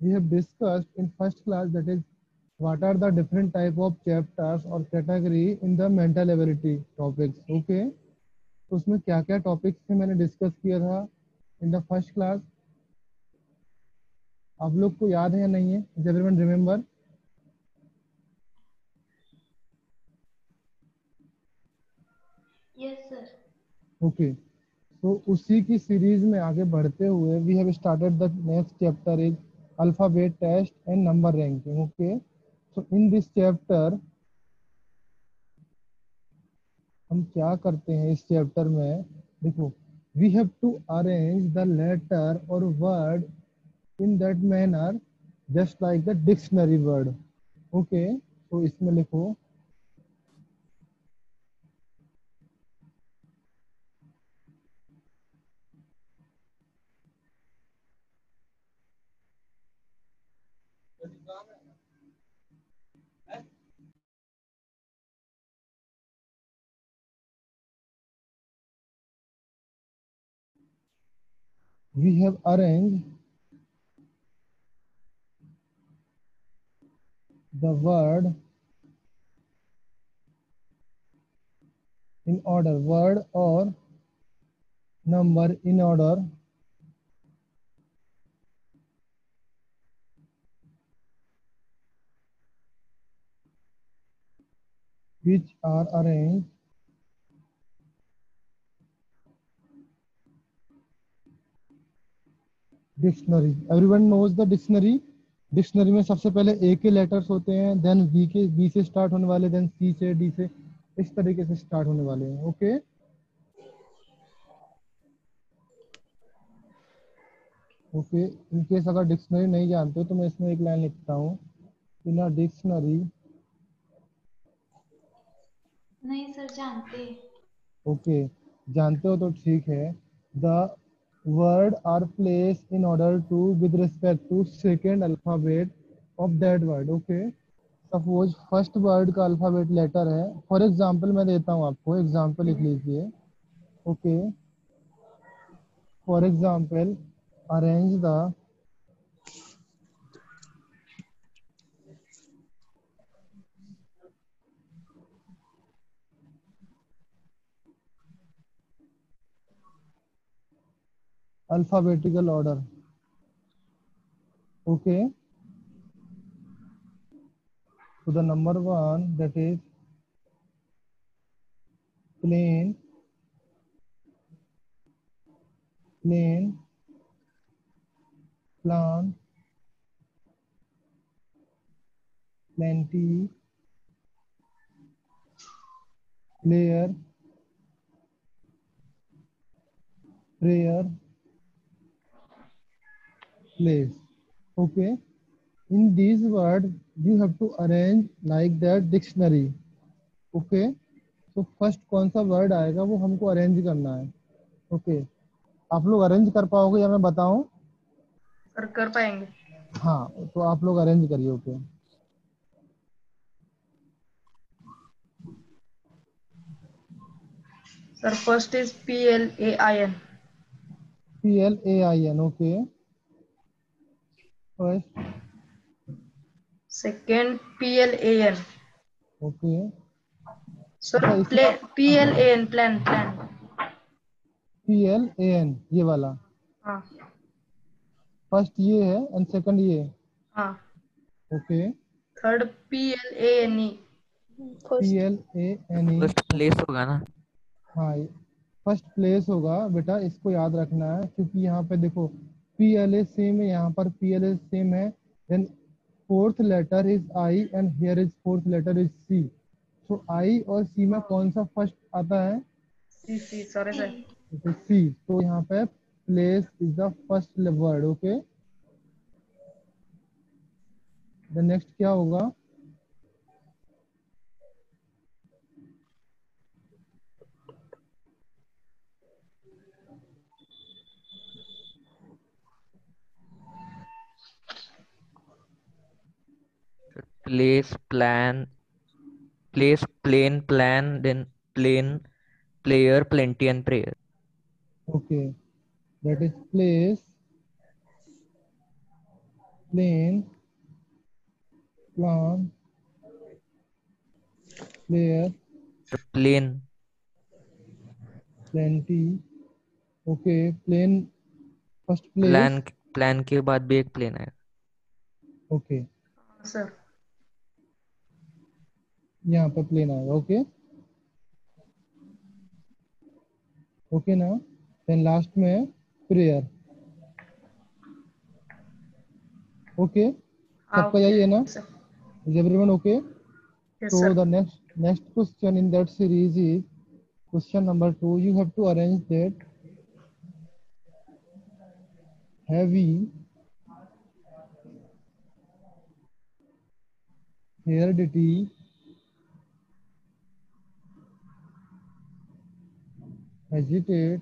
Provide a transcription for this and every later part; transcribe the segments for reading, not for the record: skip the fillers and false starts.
we have discussed in first class, that is what are the different type of chapters or category in the mental ability topics. Okay, तो उसमें क्या क्या topics थे मैंने discuss किया था in the first class, आप लोग को याद है या नहीं है? Is everyone remember? Yes sir. Okay, तो उसी की सीरीज में आगे बढ़ते हुए we have started the next chapter is alphabet test and number ranking. Okay, so in this chapter हम क्या करते हैं इस चैप्टर में, देखो, we have to arrange the letter और word in that manner just like the dictionary word. Okay, तो इसमें लिखो we have arranged the word in order, word or number in order which are arranged dictionary. Everyone knows the dictionary. Dictionary में सबसे पहले ए के letters होते हैं, then B से स्टार्ट होने वाले, देन सी से, डी से, इस तरीके से स्टार्ट होने वाले हैं। ओके, ओके, इन केस अगर डिक्शनरी नहीं जानते हो तो मैं इसमें एक लाइन लिखता हूँ, इन अ डिक्शनरी। नहीं सर जानते। ओके, जानते हो तो ठीक है। The word are place in order to with respect to second alphabet of that word. Okay, suppose first word का अल्फाबेट लेटर है, फॉर एग्जाम्पल मैं देता हूँ आपको, एग्जाम्पल लिख लीजिए। Okay, for example arrange the alphabetical order. Okay, तो the number one that is plane, plane, plan, plenty, player, prayer, place. Okay, in these words you have to arrange like that dictionary. Okay, तो first कौन सा word आएगा वो हमको arrange करना है। Okay, आप लोग अरेंज कर पाओगे या मैं बताऊं? सर कर पाएंगे। हाँ, तो आप लोग अरेंज करिए। Okay, sir first is PLAIN, PLAIN। Okay, first. Second PLAN, okay, sir अच्छा इसमें आप PLAN प्लान प्लान। PLAN ये वाला हाँ फर्स्ट ये है एंड सेकंड ये। हाँ। Okay, third PLANE, PLANE। First place होगा ना? हाँ, फर्स्ट प्लेस होगा बेटा, इसको याद रखना है, क्योंकि यहाँ पे देखो PLA सेम है, यहाँ पर PLA सेम है, then fourth letter is I and here is fourth letter is C. So I और सी में कौन सा फर्स्ट आता है? C sorry sir. सी। तो यहाँ पे place is the first word. Okay, the next क्या होगा? Place plan, place plane plan, then plane player plenty and prayer. Okay, that is place, plane, plan, player, Sir, plane. plenty. Okay, plane first place. Plan के बाद भी एक plane है. Okay, sir यहाँ पर plane आएगा. ओके ओके ना. Then last में प्रेयर. ओके, हाँ सबका यही है ना. Sir. Is everyone okay? Yes So sir. the next question in that series is question number 2. You have to arrange that heavy, heredity, hesitate,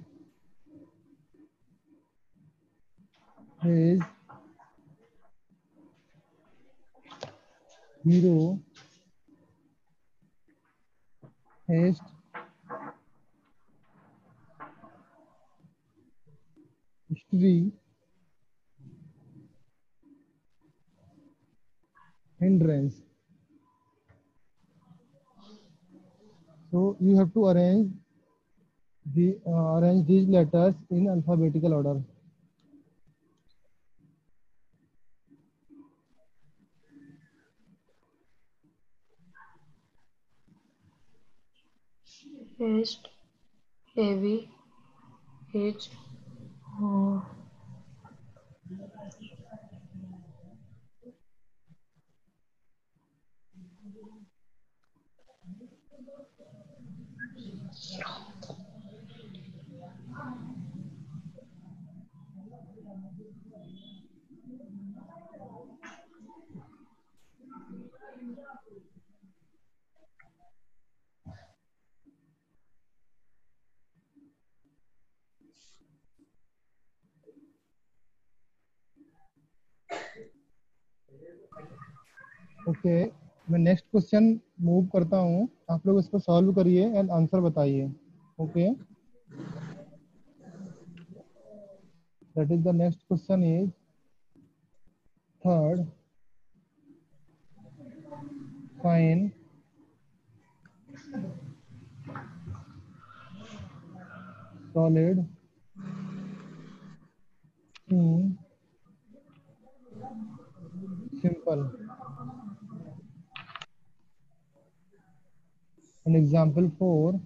haze, hero, haste, history, hindrance. So you have to arrange these letters in alphabetical order. Haste, heavy, hedge. Okay, मैं next question move करता हूँ. आप लोग इसको solve करिए and answer बताइए. Okay, that is the next question is third. Fine, solid, keen, simple. An example for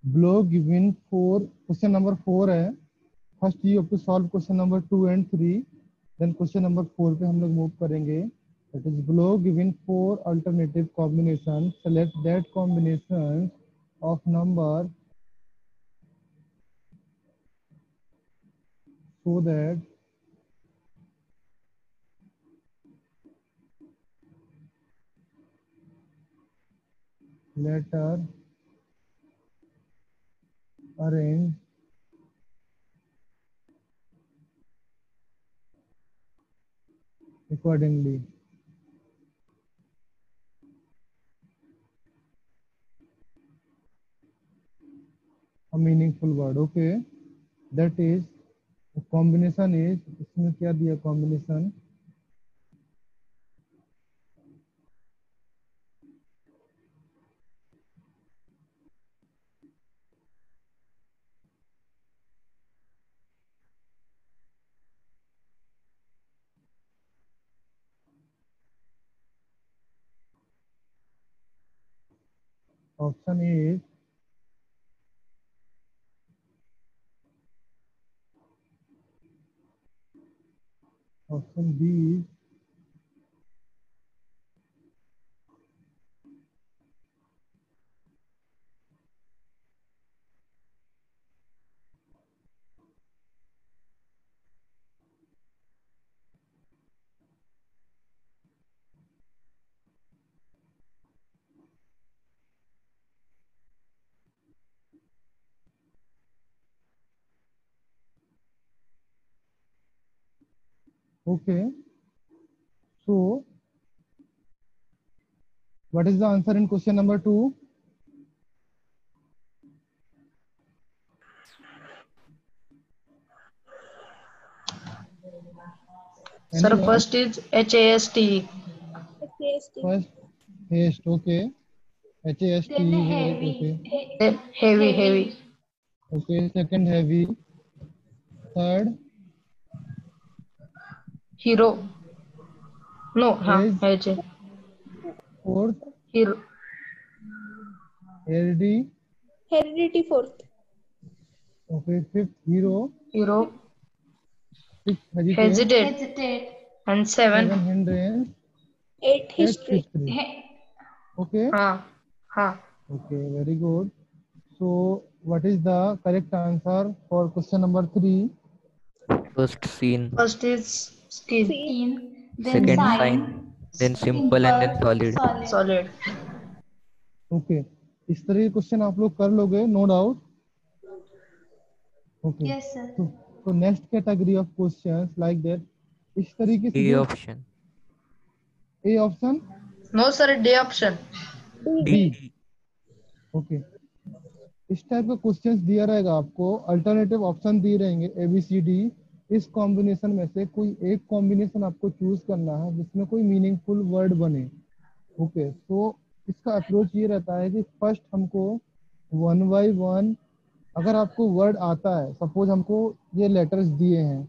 below given four. Question number 4 है. First you have to solve question number 2 and 3. Then question number 4 पे हम लोग move करेंगे. That is below given four alternative combinations. Select that combination of number so that letter arrange accordingly. A meaningful word. Okay, that is combination is इसमें क्या दिया combination. Option is Option B is okay. So, what is the answer in question number 2? Sir, Anyone? first is HAST. First, haste. Okay. HAST Then is right. Okay. heavy. Then heavy, heavy. Okay. Second, heavy. Third, Hero. No, H. HA. Fourth, Hero. LD. Heredity fourth. Okay. Fifth, hero. Hero. Sixth, hesitate. Hesitate. Hesitate. And Seven, 7. hindrance. Eighth Eighth, history. history. He- Okay. Ha. Ha. Okay. Very good. So, what is the correct answer for question number 3? First scene, First is steel. Scene. Scene. Then second Scene. sign. sign, then simple and then Simple. solid. Solid. Solid. Okay इस तरह के question आप लोग कर लोगे no doubt okay Yes, sir. तो next category of questions like that इस तरीके से A जो option. A option No, sir, D option. B D. Okay इस टाइप का क्वेश्चंस दिया रहेगा आपको अल्टरनेटिव ऑप्शन दिए रहेंगे ए बी सी डी इस कॉम्बिनेशन में से कोई एक कॉम्बिनेशन आपको चूज करना है जिसमें कोई मीनिंगफुल वर्ड बने ओके तो इसका अप्रोच ये रहता है कि फर्स्ट हमको वन बाय वन अगर आपको वर्ड आता है सपोज हमको ये लेटर्स दिए हैं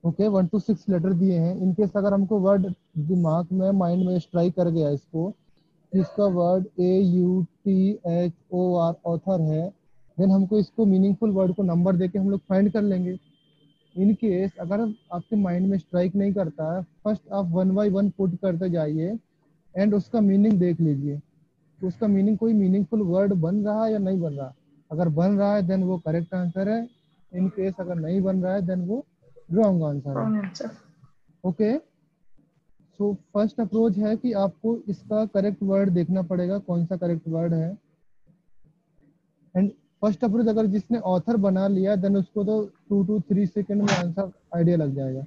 ओके 1 to 6 लेटर दिए हैं इनकेस अगर हमको वर्ड दिमाग में माइंड में स्ट्राइक कर गया इसको जिसका वर्ड AUTHOR ऑथर है देन हमको इसको मीनिंगफुल वर्ड को नंबर देके हम लोग फाइंड कर लेंगे इन केस अगर आपके माइंड में स्ट्राइक नहीं करता है फर्स्ट आप वन बाय वन पुट करते जाइए एंड उसका मीनिंग देख लीजिए तो उसका मीनिंग कोई मीनिंगफुल वर्ड बन रहा है या नहीं बन रहा अगर बन रहा है देन वो करेक्ट आंसर है इन केस अगर नहीं बन रहा है देन वो रॉन्ग आंसर है Wrong answer. Okay so first approach है कि आपको इसका करेक्ट वर्ड देखना पड़ेगा कौन सा करेक्ट वर्ड है एंड फर्स्ट अप्रोच अगर जिसने ऑथर बना लिया देन उसको तो 2 to 3 सेकंड में आंसर आइडिया लग जाएगा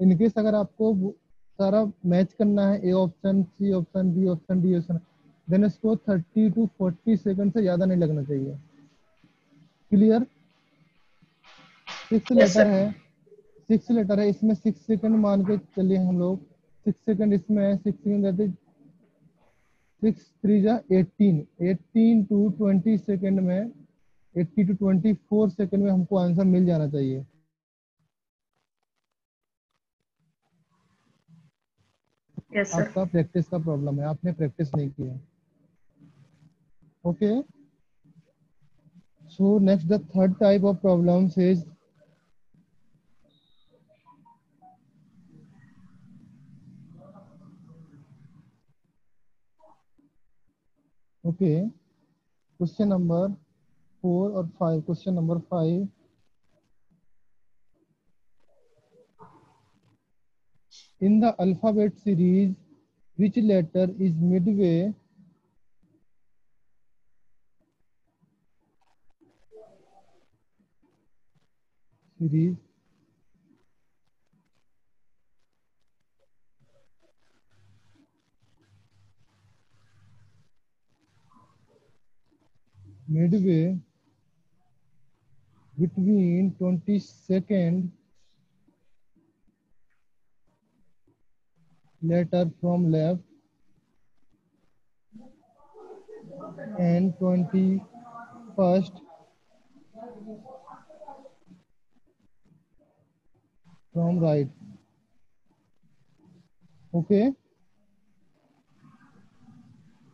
इनकेस अगर आपको सारा मैच करना है A option C option B option D option then इसको 30 to 40 सेकंड से ज़्यादा नहीं लगना चाहिए clear six Yes, letter sir. है 6 लेटर है इसमें 6 सेकंड मान के चलिए हम लोग 6 सेकंड इसमें है 6 सेकंड रहते 6 3 जा 18 18 to 20 सेकंड में 80 to 24 सेकंड में हमको आंसर मिल जाना चाहिए Yes, sir. आपका प्रैक्टिस का प्रॉब्लम है आपने प्रैक्टिस नहीं किया okay so next the third type of problems is okay question number 4 और 5 question number 5 in the alphabet series which letter is midway series midway between 22nd letter from left and 21st from right okay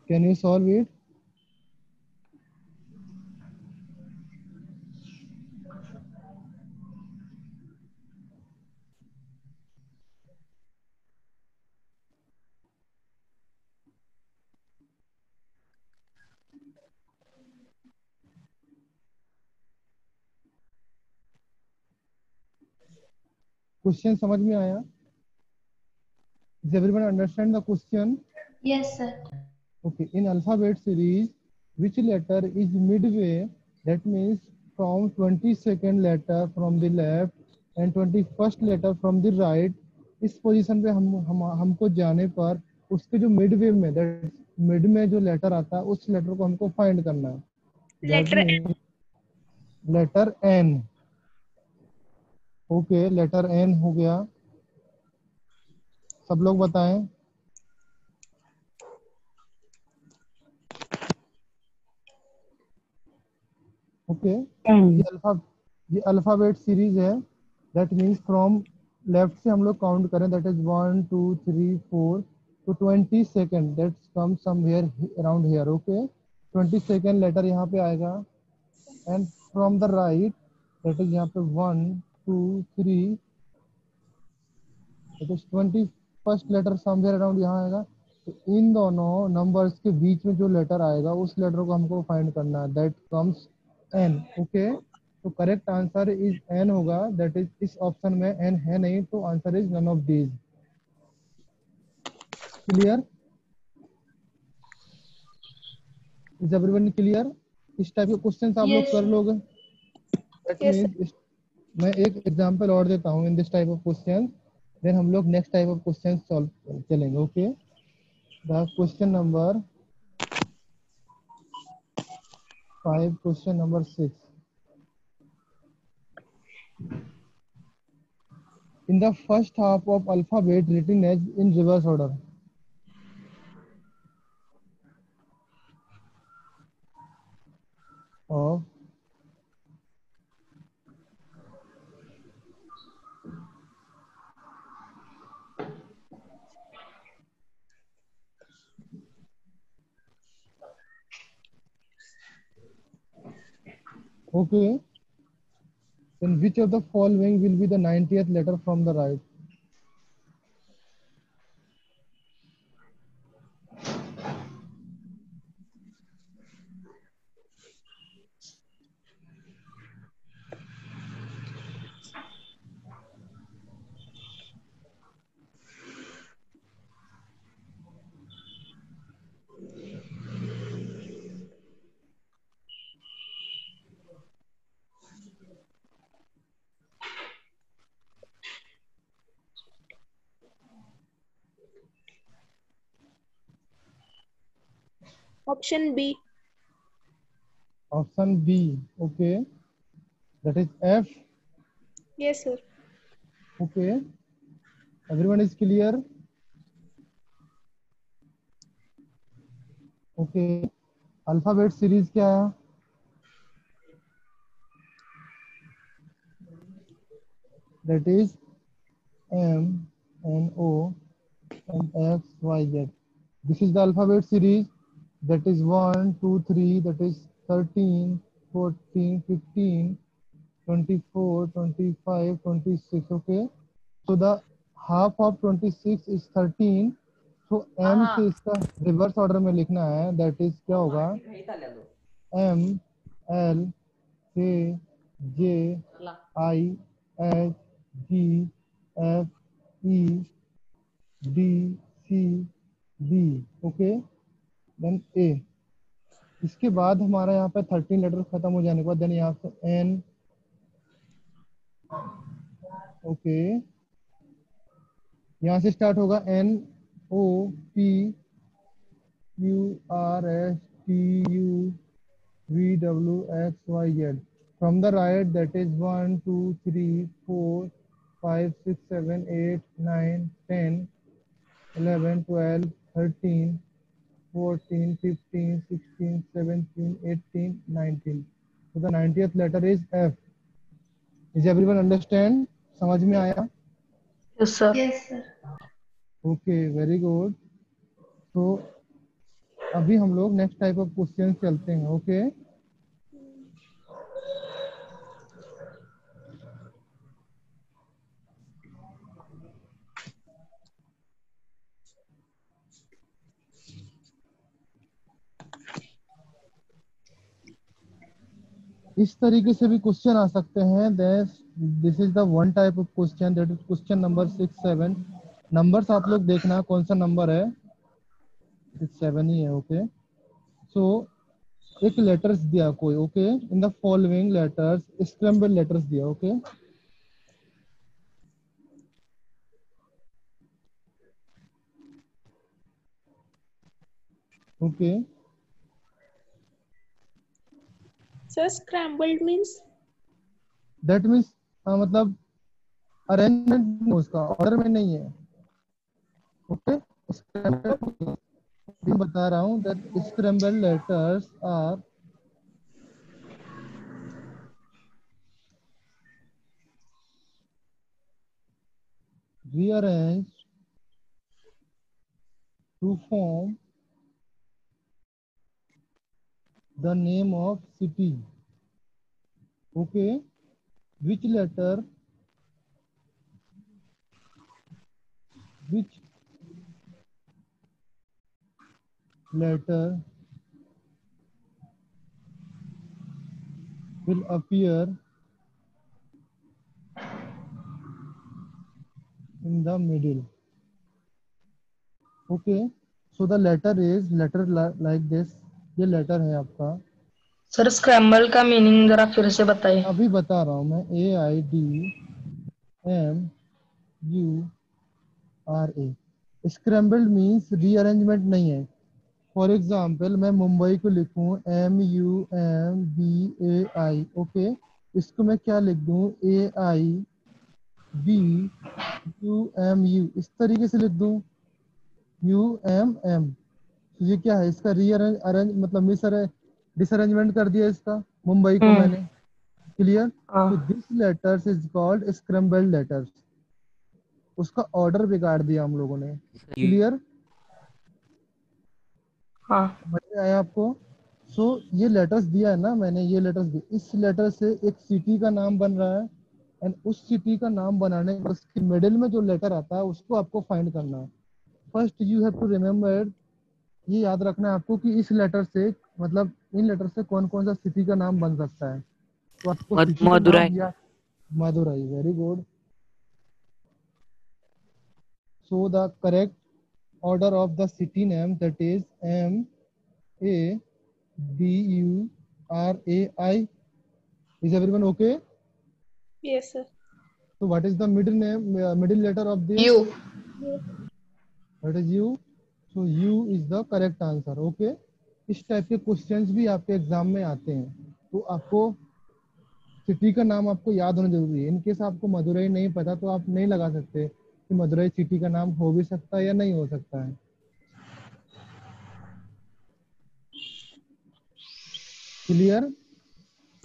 can you solve it question समझ में आया? Does everyone understand the question? Yes, sir. Okay, in alphabet series, which letter is midway? That means from 22nd letter from the left and 21st letter from the right. इस position पे हमको जाने पर उसके जो मिडवे में, that mid में जो लेटर आता है उस लेटर को हमको फाइंड करना है. That Letter means letter N. Okay, letter N हो गया. सब लोग बताएं. ओके, ये अल्फाबेट सीरीज है. दैट मीन्स फ्रॉम लेफ्ट से हम लोग काउंट करें, दैट इज 1 2 3 4 तो 22nd that's come somewhere around here. Okay, 22nd letter यहाँ पे आएगा. And from the right that is यहाँ पे 1 2 3 that is 21st letter somewhere around यहाँ आएगा. तो इन दोनों नंबर्स के बीच में जो लेटर आएगा उस लेटर को हमको फाइंड करना है. That comes N. ओके, तो करेक्ट आंसर इज एन होगा. दैट इज इस ऑप्शन में एन है नहीं, तो answer is none of these. Clear? Is everyone clear? इस टाइप के क्वेश्चन आप लोग Yes, कर sir. लोगे. दैट Yes, मीन्स मैं एक एग्जांपल और देता हूँ in this type of question, then हम लोग next type of question solve चलेंगे. Okay, the question number 5, question number 6. In the first half of alphabet written as in reverse order. Of okay, then which of the following will be the 90th letter from the right? option B. Option B. Okay, that is F. Yes, sir. Okay, everyone is clear? Okay, alphabet series क्या है? That is M N O and X Y Z. This is the alphabet series. That is 1 2 3, that is 13 14 15 24 25 26. Okay, so the half of 26 is 13. so M से इसका reverse order में लिखना है. That is क्या होगा? M L K J I H G F E D C B. Okay, then A. इसके बाद हमारा यहाँ पे 13 लेटर खत्म हो जाने के बाद देन यहाँ से N. ओके, यहाँ से स्टार्ट होगा N O P Q R S T U V W X Y Z. From the right, that is 1 2 3 4 5 6 7 8 9 10 11 12 13 14 15 16 17 18 19. So the 90th letter is F. Is everyone understand? समझ में आया? Yes, sir. Yes, sir. Okay, very good. तो अभी हम लोग next type of question चलते हैं. Okay, इस तरीके से भी क्वेश्चन आ सकते हैं. This is the one type of question, that is question number 6-7। Numbers आप लोग देखना कौन सा नंबर है, 6-7 ही है। ओके, सो एक लेटर्स दिया कोई, okay, in the following letters scramble letters दिया। Okay, okay, Sir, scrambled means? That means मतलब अरेंजमेंट उसका ऑर्डर में नहीं है। ओके, मैं बता रहा हूँ that scramble letters are rearranged to form the name of city. Okay, which letter, which letter will appear in the middle? Okay, so the letter is like this. ये letter है आपका। सर स्क्रैम्बल का meaning जरा फिर से बताइए। अभी बता रहा हूँ मैं, AIDMURA। स्क्रैम्बल्ड मीन्स रीअरेंजमेंट नहीं है। फॉर एग्जाम्पल मैं मुंबई को लिखूं MUMBAI। ओके, इसको मैं क्या लिख दूं, AIBUMU, इस तरीके से लिख दूं, UMM। तो ये क्या है, इसका रीअरेंज अरेंज मतलब डिसअरेंजमेंट कर दिया इसका, मुंबई को मैंने। क्लियर? हाँ तो this letters is called scrambled letters. उसका ऑर्डर बिगाड़ दिया हम लोगों ने। You clear? हाँ समझ में आया आपको? सो ये लेटर्स दिया है ना मैंने, ये लेटर्स दिए, इस लेटर से एक सिटी का नाम बन रहा है, एंड उस सिटी का नाम बनाने के बाद उसके मिडिल में जो लेटर आता है उसको आपको फाइंड करना है। First you have to remember, ये याद रखना है आपको कि इस लेटर से मतलब इन लेटर से कौन कौन सा सिटी का नाम बन सकता है। तो आपको सिटी का Madurai. नाम या Madurai, very good. So the correct order of the city name, that is MADURAI. Is everyone okay? Yes, sir. So what is the middle name, middle letter of this? You. U. That is U. So U is the correct answer. Okay, इस type के questions भी आपके exam में आते हैं, तो आपको city का नाम आपको याद होना जरूरी है। इनकेस आपको मदुरई नहीं पता तो आप नहीं लगा सकते कि मदुरई सिटी का नाम हो भी सकता है या नहीं हो सकता है। Clear?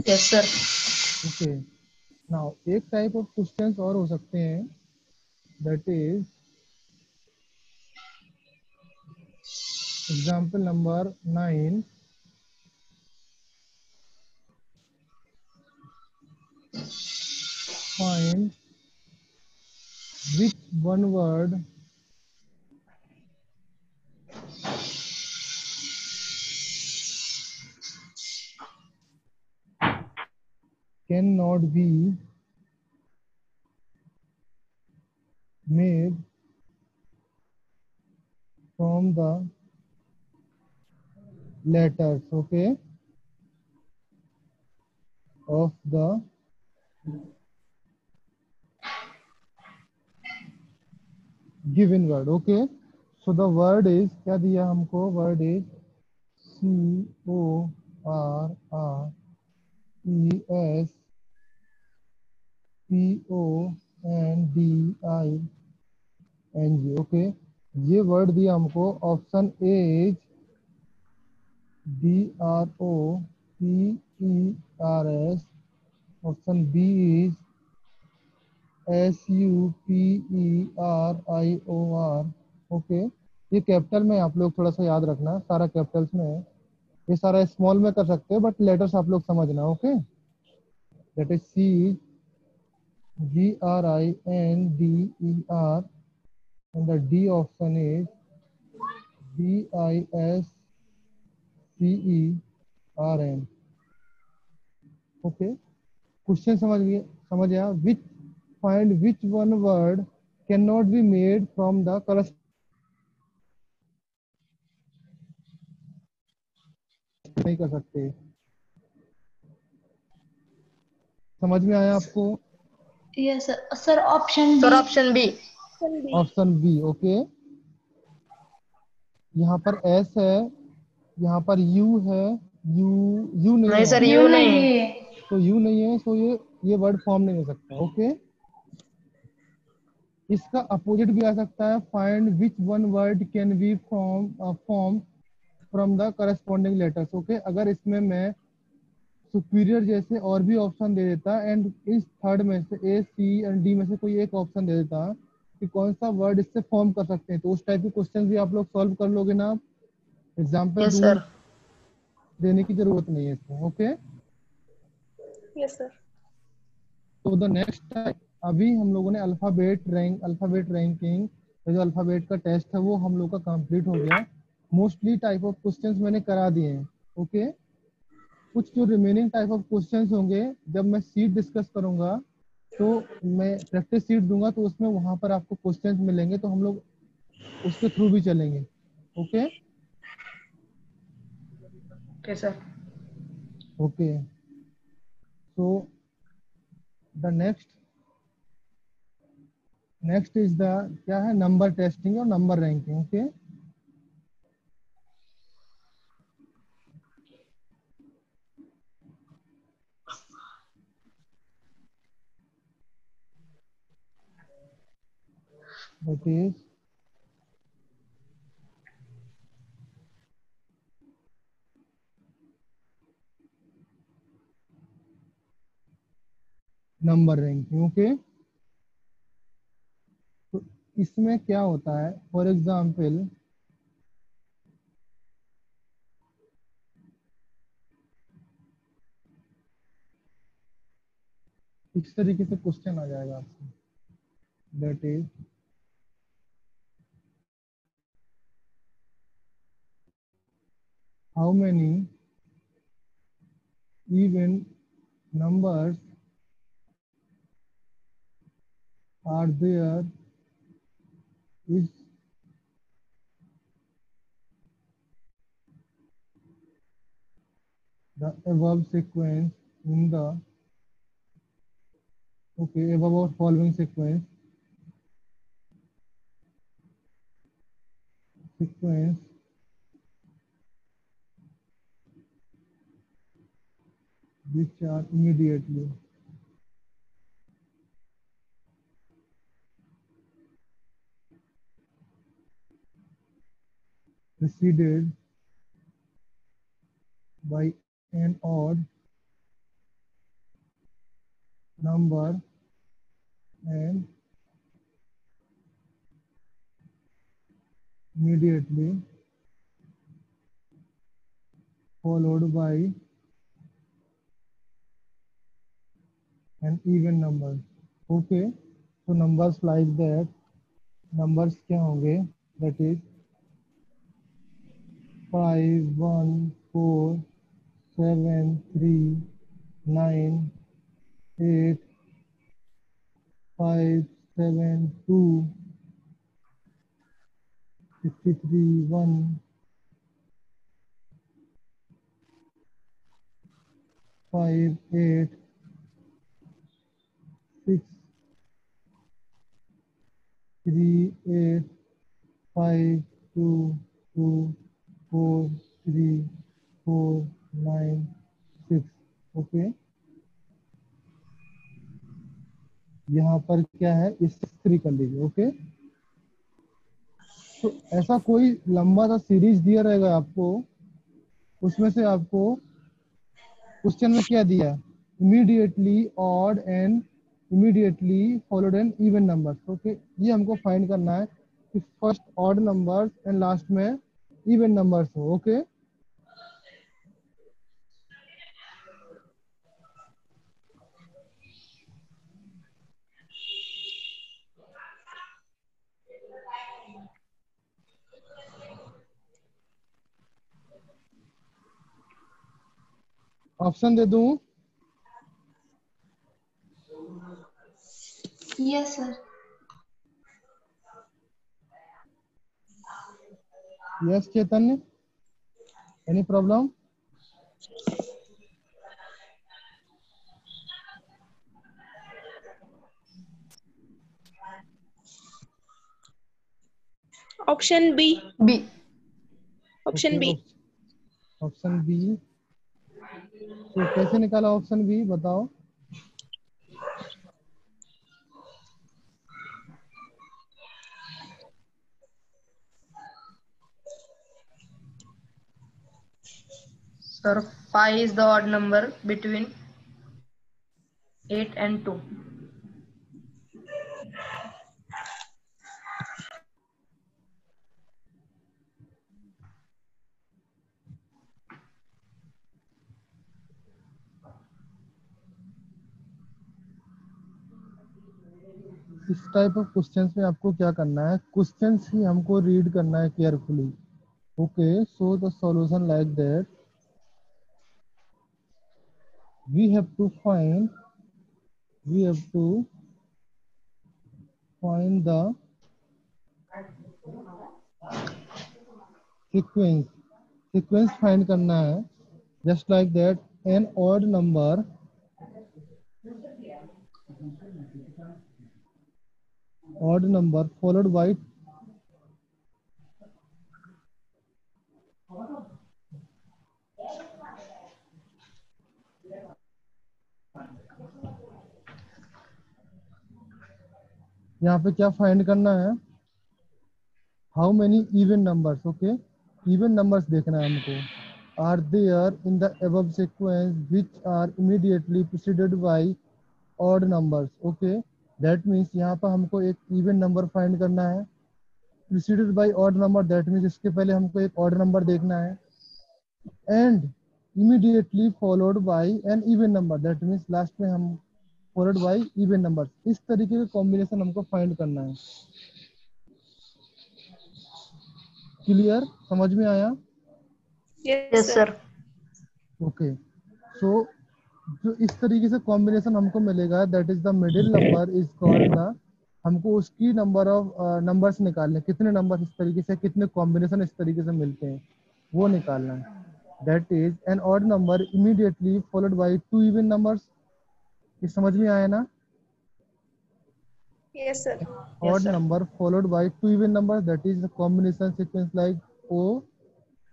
Yes sir. Okay, now एक टाइप ऑफ क्वेश्चंस और हो सकते हैं, that is example number 9। Find which one word can not be made from the letters, okay, of the given word. Okay, so the word is, क्या दिया हमको, word is CORRESPONDING। Okay, ये word दिया हमको। Option A is DROPERS। Option B is SUPERIOR। Okay, ये capital में आप लोग थोड़ा सा याद रखना, सारा कैपिटल्स में है। ये सारा स्मॉल में कर सकते हैं बट लेटर्स आप लोग समझना। Okay, that is CGRINDER, and the D option is DISCERN। Okay, question समझ गए, समझ आया? Which find which one word can not be made from the corresponding, नहीं कर सकते। समझ में आया आपको? Yes sir. Sir option sir D. Option B. Option B. Option B. Okay, यहाँ पर एस है, यहाँ पर यू है, यू यू नहीं नहीं है सर, यहाँ यू यू नहीं नहीं है। है। तो यू नहीं है, तो ये वर्ड फॉर्म नहीं हो सकता। ओके, इसका अपोजिट भी आ सकता है, find which one word can be form from the corresponding letters. Okay, अगर इसमें मैं सुपीरियर जैसे और भी ऑप्शन दे देता एंड इस थर्ड में से ए सी एंड डी में से कोई एक ऑप्शन दे देता कि कौन सा वर्ड इससे फॉर्म कर सकते हैं, तो उस टाइप के क्वेश्चन भी आप लोग सॉल्व कर लोगे ना। Example yes sir. देने की जरूरत नहीं है इसमें। Okay, Yes, sir. तो द नेक्स्ट टाइप, अभी हम लोगों ने अल्फाबेट रैंकिंग, जो अल्फाबेट का टेस्ट है वो हम लोग का कंप्लीट हो गया। मोस्टली टाइप ऑफ क्वेश्चंस मैंने करा दिए हैं। ओके, कुछ जो रिमेनिंग टाइप ऑफ क्वेश्चंस होंगे, जब मैं सीट डिस्कस करूंगा तो मैं प्रैक्टिस सीट दूंगा, तो उसमें वहां पर आपको क्वेश्चंस मिलेंगे, तो हम लोग उसके थ्रू भी चलेंगे। Okay okay sir. Okay, so the next is the क्या है, नंबर टेस्टिंग और number ranking. Okay, that is number ranking. Okay, तो इसमें क्या होता है, फॉर एग्जाम्पल इस तरीके से क्वेश्चन आ जाएगा आपसे, that is how many even numbers are there is the above sequence in the above or following sequence which are immediately preceded by an odd number and immediately followed by an even number। okay, so numbers like that, numbers क्या होंगे, that is 5 1 4 7 3 9 8 5 7 2 53 1 5 8 6 3 8 5 2 2 4 3 4 9 6। Okay, यहाँ पर क्या है, इससे 3 कर लीजिए। Okay, तो ऐसा कोई लंबा सा सीरीज दिया रहेगा आपको, उसमें से आपको क्वेश्चन में क्या दिया है, immediately odd and immediately followed an even number. Okay, ये हमको फाइंड करना है कि first odd numbers and last में इवन नंबर्स हो। ओके, ऑप्शन दे दूं, Yes, sir. Yes, Chaitanya. Any problem? Option B. B. Option Okay, B. Option B. तो कैसे निकाला ऑप्शन बी, बताओ। Sir, 5 is the odd number between 8 and 2. इस type of questions में आपको क्या करना है, क्वेश्चंस ही हमको रीड करना है carefully. Okay, so the solution like that we have to find the sequence find करना है। Just like that an odd number followed by यहाँ पे क्या फाइंड करना है, how many even numbers. Okay, even numbers देखना है हमको। Are there in the above sequence which are immediately preceded by odd numbers। Okay, that means यहाँ पर हमको एक इवन नंबर फाइंड करना है। preceded by odd number, that means इसके पहले हमको एक ऑड नंबर देखना है। And immediately followed by an even number, that means last में हम followed by even numbers। इस तरीके का कॉम्बिनेशन हमको फाइंड करना है। क्लियर, समझ में आया? Yes, Yes, sir. sir. Okay, so जो इस तरीके से कॉम्बिनेशन हमको मिलेगा, that is the middle number is called the, हमको उसकी नंबर ऑफ नंबर्स निकालने, कितने नंबर इस तरीके से, कितने कॉम्बिनेशन इस तरीके से मिलते हैं वो निकालना है। That is an odd number immediately followed by two even numbers. ये समझ में आया ना? Yes, sir. Yes, Odd sir. number followed by two even numbers, that is the combination sequence like O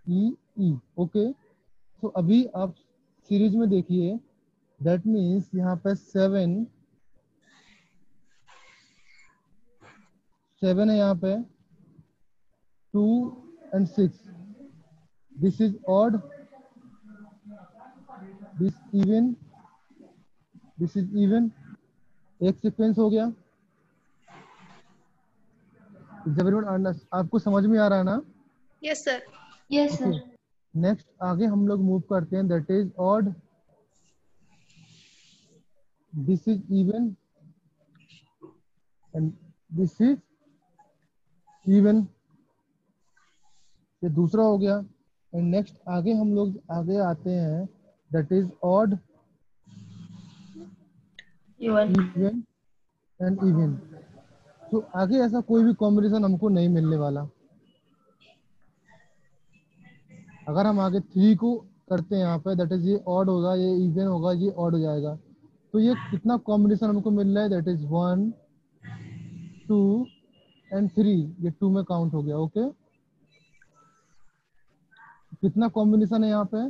E E। Okay, तो अभी आप series में देखिए, दैट मीन्स यहाँ पे 7 है, यहाँ पे 2 and 6, this is odd, this is even. एक सीक्वेंस हो गया। आपको समझ में आ रहा है ना? Yes, sir. Yes, okay, sir. Next आगे हम लोग मूव करते हैं, that is odd, this is even and this is even. ये दूसरा हो गया। एंड नेक्स्ट आगे हम लोग आगे आते हैं, that is odd, Even. Even and even. तो आगे ऐसा कोई भी कॉम्बिनेशन हमको नहीं मिलने वाला। अगर हम आगे 3 को करते हैं यहाँ पे, दैट इज ये ऑड होगा, ये इवन होगा, ये ऑड हो जाएगा। तो ये कितना कॉम्बिनेशन हमको मिल रहा है, दैट इज 1 2 एंड 3, ये 2 में काउंट हो गया। ओके, कितना कॉम्बिनेशन है यहाँ पे,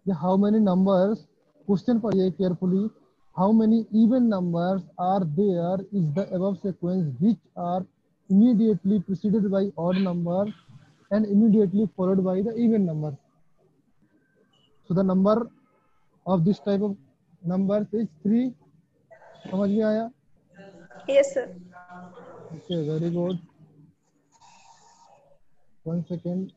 ये हाउ मेनी नंबर्स, क्वेश्चन पढ़िए carefully, how many even numbers are there is the above sequence which are immediately preceded by odd numbers and immediately followed by the even number। So the number of this type of numbers is 3। समझ में आया? Yes, sir. Okay, very good। 1 second।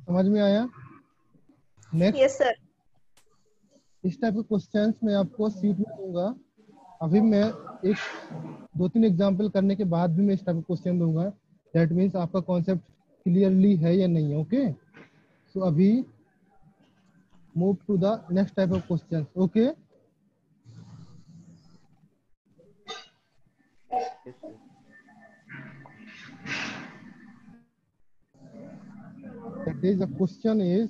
समझ में आया? Next, Yes, sir. इस type के questions मैं आपको सीट में दूंगा। अभी मैं एक 2-3 एग्जांपल करने के बाद भी मैं इस टाइप के क्वेश्चन दूंगा। दैट मीन्स आपका कॉन्सेप्ट क्लियरली है या नहीं है। ओके, सो अभी move to the next type of questions. Okay, Yes, sir. that is the question is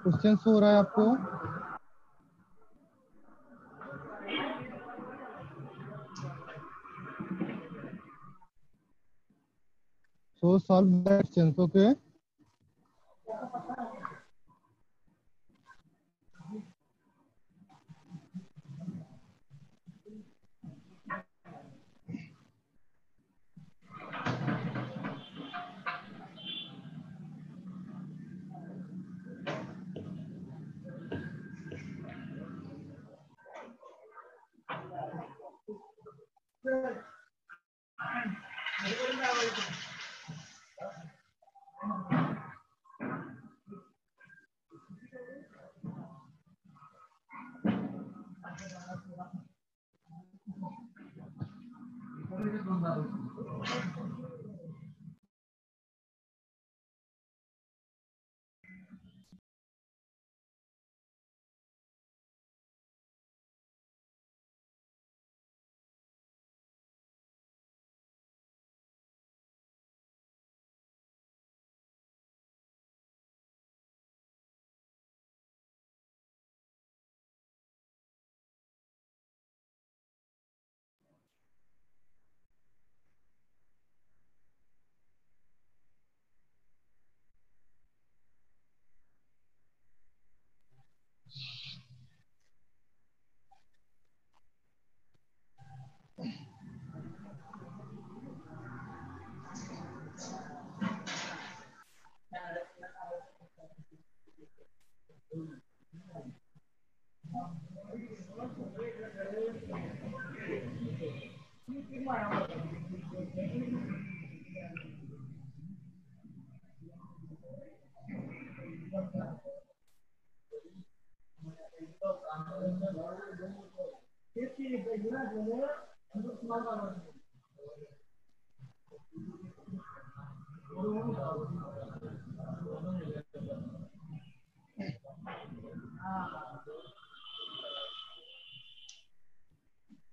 question हो रहा है आपको? So solve that question. Okay,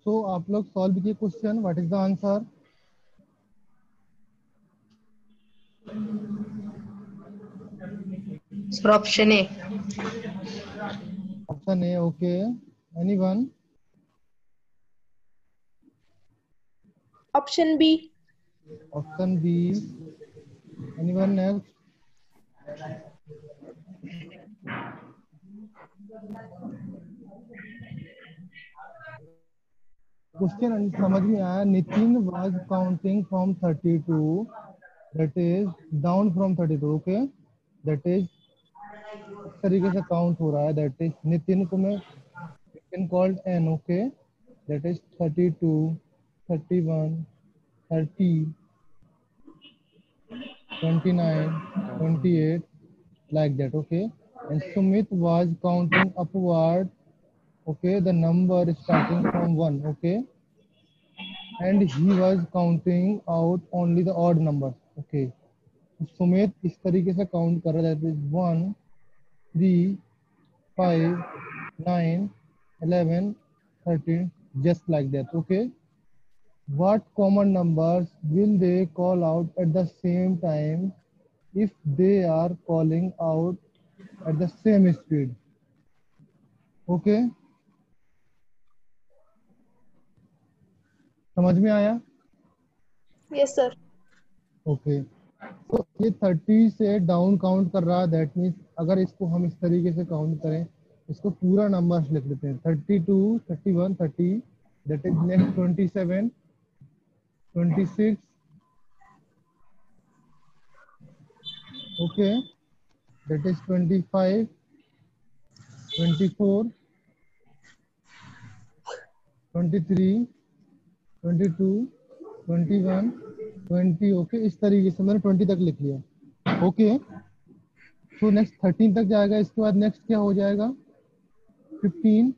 so आप लोग सॉल्व कीजिए question. What is the answer? Sir, option A. Option A. Okay, anyone? Option B. Option B, anyone next? Question समझ में आया? Nitin was counting from 32, that is down from 32। Okay, that is इस तरीके से count हो रहा है। दैट इज नितिन को मैं can called an. Okay, that is 32, 31, 30, 29, 28, like that. Okay, and Sumit was counting upward. Okay, the number starting from 1. Okay, and he was counting out only the odd numbers. Okay, Sumit इस तरीके से count कर रहा है। That is 1, 3, 5, 9, 11, 13, just like that. Okay, what common numbers will they call out at the same time if they are calling out at the same speed? Okay, समझ में आया? Yes, sir. Okay, तो ये 30 से down count कर रहा है, that means अगर इसको हम इस तरीके से काउंट करें, इसको पूरा नंबर लिख लेते हैं 32, 31, 30, that is next 27, 26, okay, that is 25, 24, 23, 22, 21, 20, okay, इस तरीके से मैंने 20 तक लिख लिया, ओके। तो नेक्स्ट 13 तक जाएगा, इसके बाद नेक्स्ट क्या हो जाएगा, 15,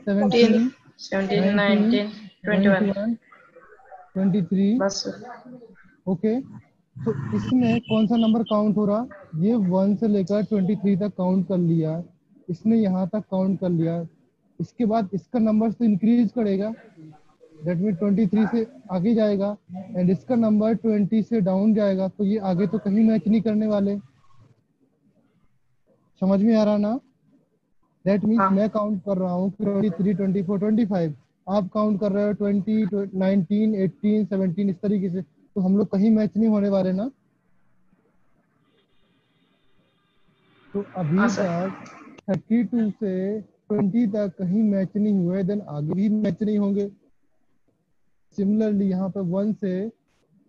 17, 17, 19, 19, 21 21, 23, बस। ओके। तो इसमें कौन सा नंबर काउंट हो रहा, ये 1 से लेकर 23 तक काउंट कर लिया, इसने यहाँ तक काउंट कर लिया, इसके बाद इसका नंबर तो इंक्रीज करेगा, दैट मीन 23 से आगे जाएगा, एंड इसका नंबर 20 से डाउन जाएगा, तो ये आगे तो कहीं मैच नहीं करने वाले। समझ में आ रहा ना? दैट मीन्स हाँ। मैं काउंट कर रहा हूँ 23, 24, 25, आप काउंट कर रहे हो 20, 19, 18, 17, इस तरीके से, तो हम लोग कहीं मैच नहीं होने वाले ना। तो अभी हाँ सर। तक 32 से 20 तक कहीं मैच नहीं हुए, देन आगे भी मैच नहीं होंगे। सिमिलरली यहाँ पे 1 से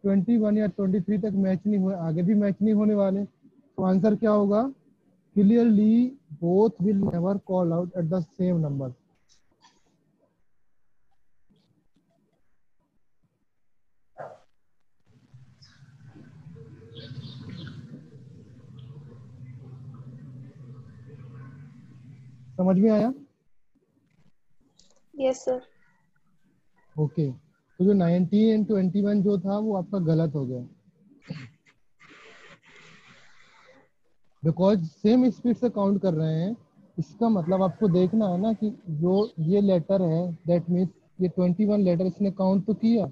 21 या 23 तक मैच नहीं हुए, आगे भी मैच नहीं होने वाले, तो आंसर क्या होगा, clearly both will never call out at the same number. समझ में आया? Yes, sir. ओके। तो जो 19 एंड 21 जो था वो आपका गलत हो गया, बिकॉज सेम स्पीड से काउंट कर रहे हैं। इसका मतलब आपको देखना है ना कि जो ये लेटर है, दैट मीन्स ये 21 लेटर इसने काउंट तो किया,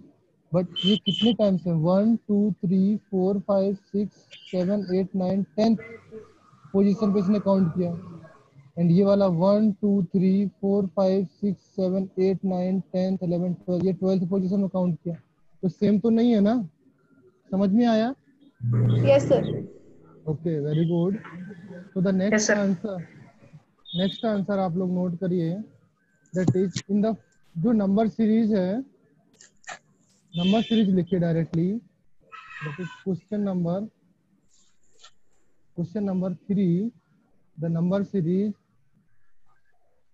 बट ये कितने टाइम से, 1, 2, 3, 4, 5, 6, 7, 8, 9, 10 पोजीशन पे इसने काउंट किया, एंड ये वाला 1, 2, 3, 4, 5, 6, 7, 8, 9, 10, 11, 12, ये 12th पोजीशन में काउंट किया, तो सेम तो नहीं है ना। समझ में आया? Yes, sir. Okay, very good. तो the yes sir. Next answer आप लोग नोट करिए, दैट इज इन द, जो नंबर सीरीज है, नंबर सीरीज लिखिए directly, that is question number 3, the number series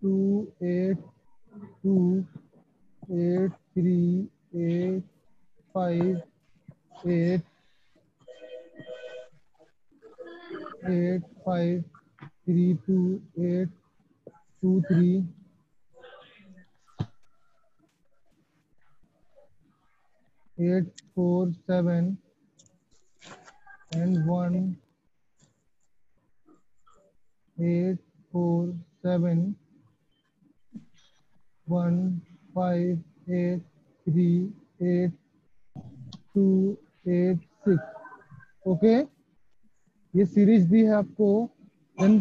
2, 8, 2, 8, 3, 8, 5, 8, 8, 5, 3, 2, 8, 2, 3, 8, 4, 7, and 1, 8, 4, 7, 1, 5, 8, 3, 8, 2, 8, 6, okay. ये सीरीज दी है आपको, then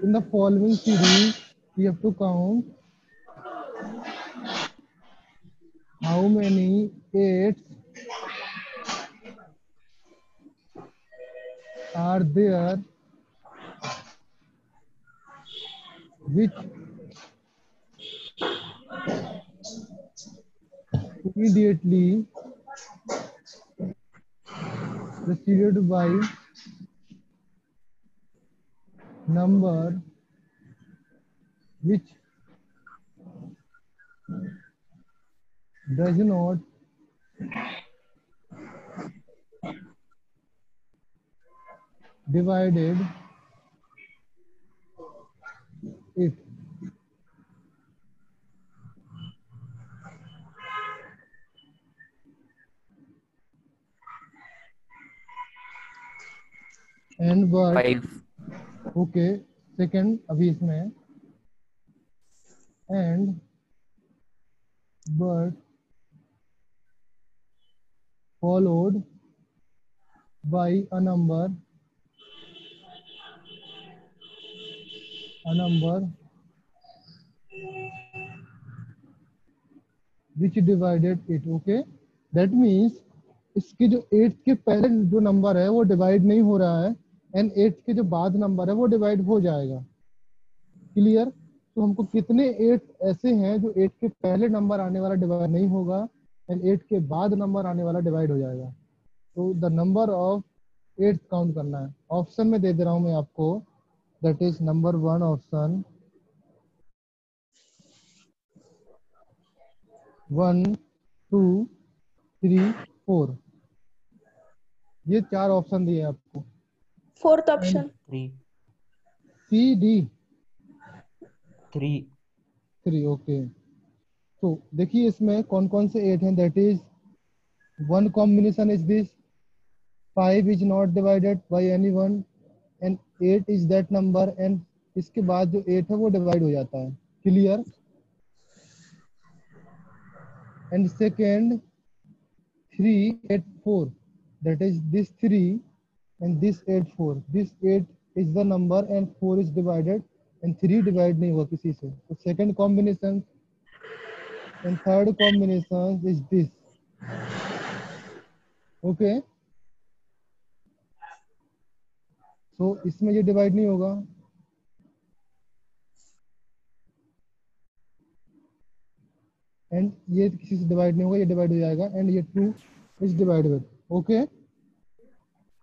in the following series you have to count how many 8s are there which immediately preceded by number which does not divided it. And but 5, okay, second अभी इसमें, and but followed by a number which divided it, okay, that means इसके जो 8 के पहले जो number है वो divide नहीं हो रहा है, एंड 8 के जो बाद नंबर है वो डिवाइड हो जाएगा। क्लियर? तो हमको कितने 8 ऐसे हैं जो 8 के पहले नंबर आने वाला डिवाइड नहीं होगा, एंड 8 के बाद नंबर आने वाला डिवाइड हो जाएगा। तो द नंबर ऑफ 8 काउंट करना है। ऑप्शन में दे दे रहा हूं मैं आपको, दैट इज नंबर 1 ऑप्शन 1 2 3 4। ये 4 ऑप्शन दिए आपको। Fourth and option. 3, C D 3, 3। Okay, तो देखिए इसमें कौन कौन से 8 हैं। That is one combination is this, 5 is not divided by anyone, and 8 is that number, and इसके बाद जो 8 है वो डिवाइड हो जाता है। Clear? And second 3 8 4, that is this 3 and this 8 4, this 8 is the number and 4 is divided and 3 divide नहीं हुआ किसी से, तो second combination and third combination is this. Okay, so इसमें ये डिवाइड नहीं होगा, एंड ये किसी से डिवाइड नहीं होगा, ये डिवाइड हो जाएगा, एंड ये 2 इज डिवाइडेबल। ओके,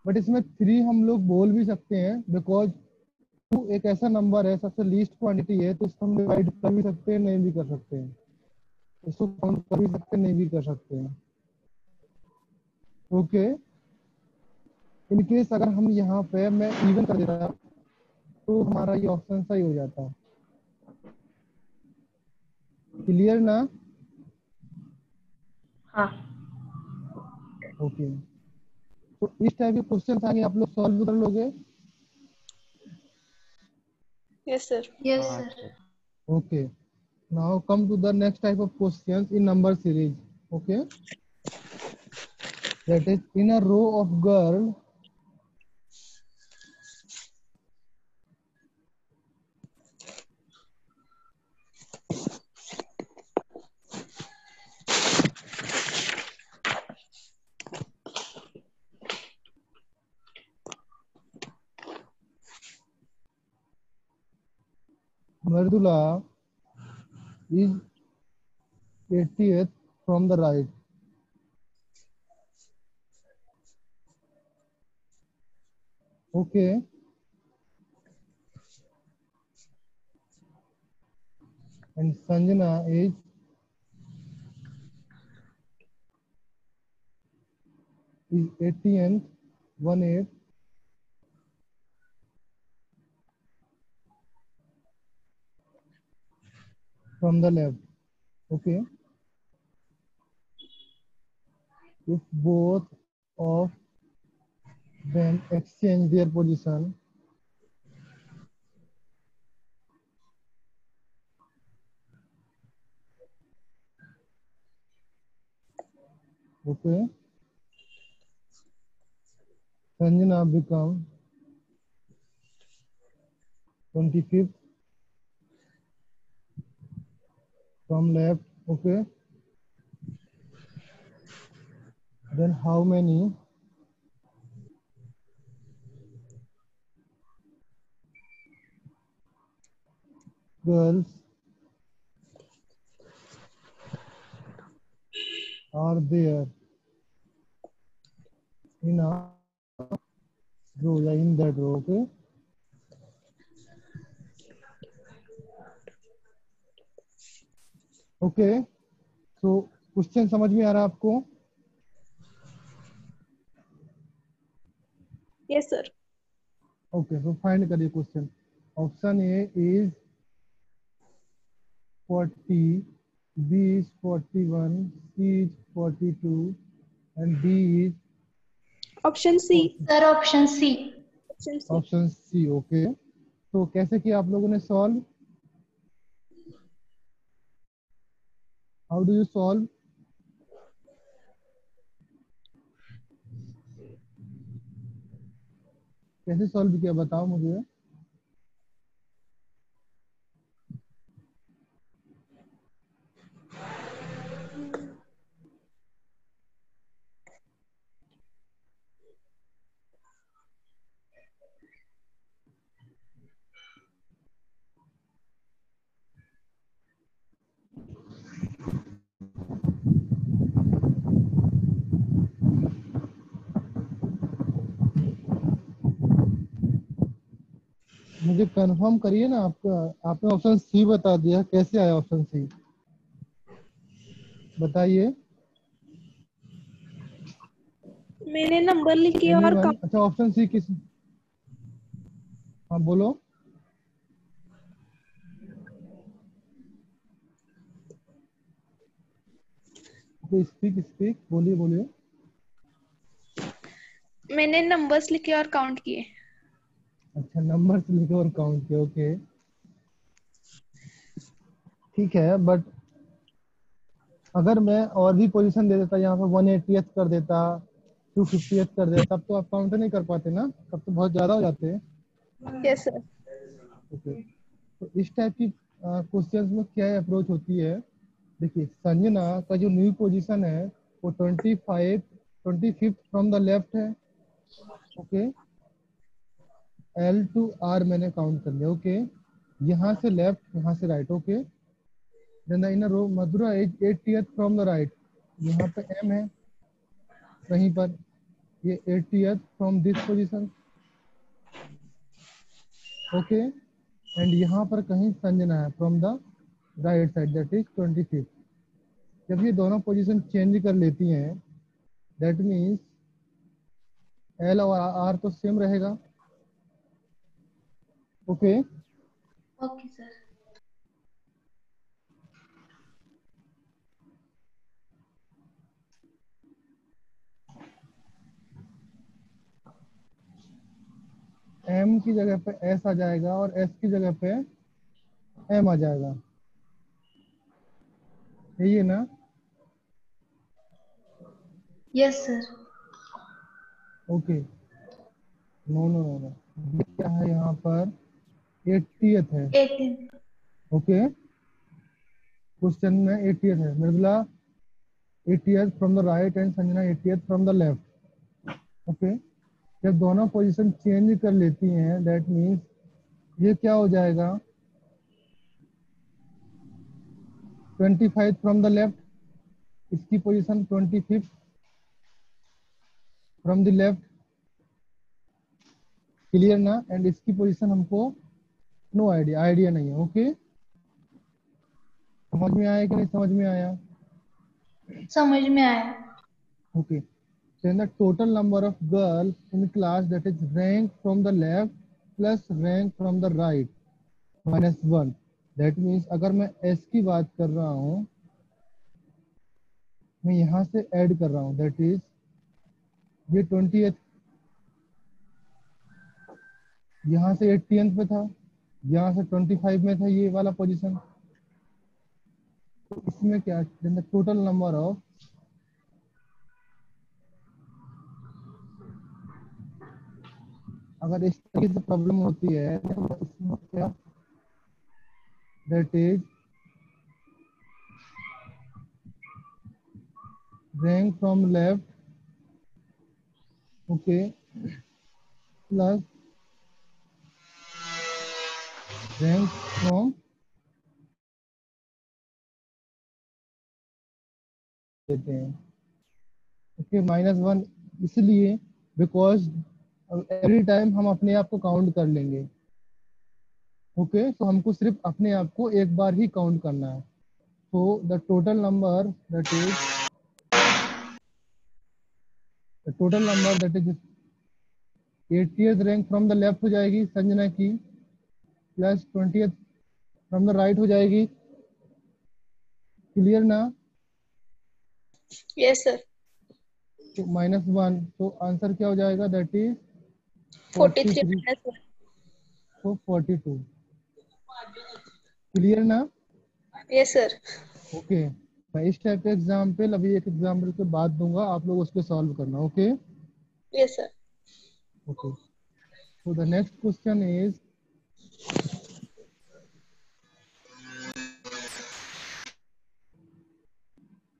बट इसमें 3 हम लोग बोल भी सकते हैं, बिकॉज 2 एक ऐसा नंबर है, सबसे लीस्ट क्वांटिटी है, तो इसको हम डिवाइड कर भी सकते हैं, नहीं भी कर सकते हैं, इसको काउंट कर भी सकते हैं, नहीं भी कर सकते हैं। ओके, इन केस अगर हम यहाँ पे मैं इवन कर देता तो हमारा ये ऑप्शन सही हो जाता। क्लियर ना? हाँ। ओके, तो इस टाइप के क्वेश्चन आगे आप लोग सॉल्व कर लोगे। Yes, sir. Yes, हाँ sir. sir. Okay, now come to the next type of questions in number series. Okay, that is in a row of girl, Mardula is 80th from the right. Okay, and Sanjana is 80th 18 from the left. Okay, if both of them exchange their position, okay, Sanjana become 25th from left. Okay, then how many girls are there in a row, yeah, in that row? Okay, okay, so question समझ में आ रहा है आपको? Yes, sir. Okay, so find करिए question. Option A is 40, B is 41, C is 42 and D is Option C. Sir, option C. Option C. Option C. Okay, तो कैसे किया आप लोगों ने solve? How do you solve? कैसे solve किया बताओ मुझे। मुझे कंफर्म करिए ना, आपका आपने ऑप्शन सी बता दिया, कैसे आया ऑप्शन सी बताइए। मैंने नंबर लिखे और एनीवन? अच्छा ऑप्शन सी किस, हाँ बोलो। स्पीक स्पीक, बोलिए बोलिए। मैंने नंबर्स लिखे और काउंट किए। अच्छा नंबर से लिखे और काउंट किया, ओके ठीक है। बट अगर मैं और भी पोजीशन दे देता, यहाँ पर 180th कर देता, 250th कर देता, तब तो आप काउंट नहीं कर पाते ना, तब तो बहुत ज्यादा हो जाते हैं। Yes sir. ओके, तो इस टाइप की क्वेश्चंस में क्या अप्रोच होती है, देखिए संजना का जो न्यू पोजीशन है वो 25 फ्रॉम द लेफ्ट है। ओके, L to R मैंने काउंट कर लिया। ओके, यहाँ से लेफ्ट, यहाँ से right. Okay, then the inner row Madhura is 80th from the right, यहाँ पे M है कहीं पर, ये 80th from this position. Okay, and यहाँ पर कहीं संजना है from the right side, that is 25th। जब ये दोनों पोजीशन चेंज कर लेती हैं, दैट मीन्स L और R तो सेम रहेगा। Okay, okay sir. M की जगह पे S आ जाएगा और S की जगह पे M आ जाएगा, यही है ना? Yes sir. Okay, no no no no, ये क्या है यहाँ पर 80th है। 18। ओके, क्वेश्चन में 80th है, Mridula 80th from the right and Sanjana 80th from the left. Okay, जब दोनों पोजीशन चेंज कर लेती हैं, दैट मीन्स ये क्या हो जाएगा 25 फ्रॉम द लेफ्ट, इसकी position 25 from the left, clear ना? एंड इसकी पोजीशन हमको नो आइडिया, आइडिया नहीं है। ओके, समझ में आया कि नहीं समझ में आया? समझ में आया। Okay. Then the total number of girls in class, that is rank from the left plus rank from the right minus 1. That means अगर मैं S की बात कर रहा हूँ, मैं यहाँ से ऐड कर रहा हूँ, that is ये 20th, यहाँ से 80th पे था, यहाँ से 25 में था ये वाला पोजीशन। तो इसमें क्या, then the total number of अगर इस तरीके से प्रॉब्लम होती है तो इसमें क्या, that is rank from left, okay, plus rank from देते हैं। ओके, -1 इसलिए बिकॉज एवरी टाइम हम अपने आप को काउंट कर लेंगे। ओके, तो हमको सिर्फ अपने आप को एक बार ही काउंट करना है। तो the total number that is 80th rank from the left हो जाएगी संजना की, plus 20th from the right हो जाएगी, क्लियर ना? Yes sir. तो -1, तो आंसर क्या हो जाएगा, दैट इज 43 43, minus 1। तो 42, क्लियर ना? Yes sir. ओके, मैं इस टाइप के एग्जाम्पल अभी एक एग्जाम्पल के बाद दूंगा, आप लोग उसको सॉल्व करना। Okay yes sir. Okay, so the next question is,